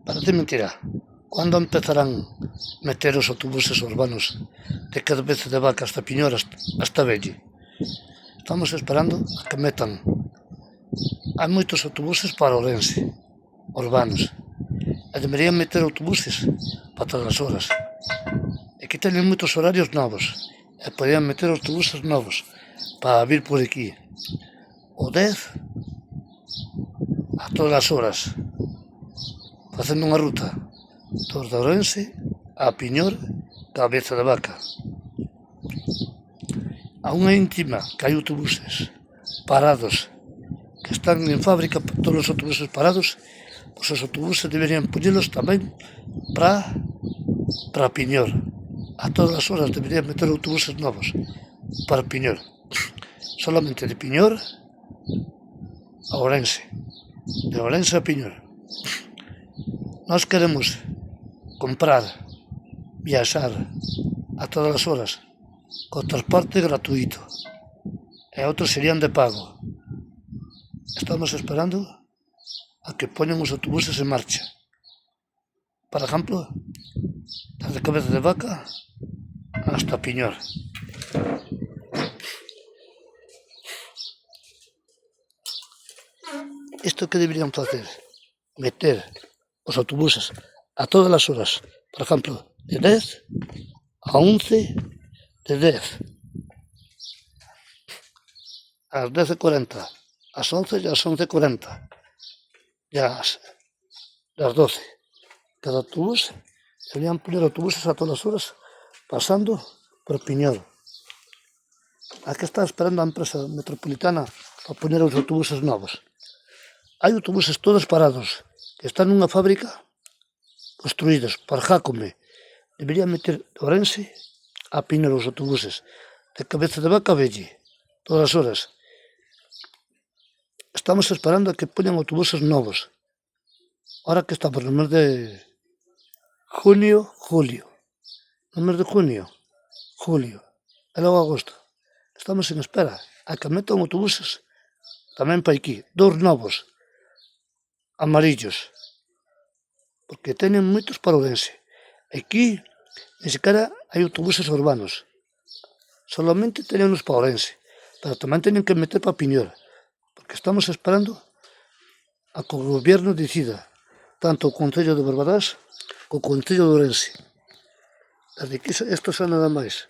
Parece mentira. Cando empezarán meter os autobuses urbanos de Cabeza de Vaca hasta Piñor hasta Velle? Estamos esperando a que metan. Hai moitos autobuses para Ourense, urbanos, e deberían meter autobuses para todas as horas. E que teñen moitos horarios novos, e podían meter autobuses novos para vir por aquí. O 10 a todas as horas, facendo unha ruta desde Ourense a Piñor, Cabeza de Vaca. A unha íntima que hai autobuses parados, que están en fábrica, todos os autobuses parados, pois os autobuses deberían poñelos tamén para Piñor. A todas as horas deberían meter autobuses novos para Piñor. Solamente de Piñor a Ourense, de Ourense a Piñor. Nós queremos comprar, viaxar a todas as horas co transporte gratuito, e outros serían de pago. Estamos esperando a que poñan os autobuses en marcha. Por exemplo, desde Cabeza de Vaca hasta Piñor. Isto que deberían facer? Meter os autobuses a todas as horas. Por exemplo, de 10 a 11, de 10 ás 10:40, ás 11 e ás 11:40, e ás 12. Cada autobús, deberían poner autobuses a todas as horas pasando por Piñor. A que está esperando a empresa metropolitana para poner os autobuses novos? Hai autobuses todos parados, que están nunha fábrica construídos por Jácome. Deberían meter de Ourense a Piñor os autobuses, de Cabeza de Vaca a Velle, todas as horas. Estamos esperando a que poñan autobuses novos. Ahora que estamos no mes de junio, julio. No mes de junio, julio, e logo agosto. Estamos en espera a que metan autobuses tamén para aquí, 2 novos, amarillos, porque teñen moitos para Ourense. Aquí, ni sequera hai autobuses urbanos, solamente teñen uns para Ourense, pero tamén teñen que meter para Piñor, porque estamos esperando a que o goberno decida, tanto o Concello de Barbadás como o Concello de Ourense. Desde aquí, isto xa nada máis.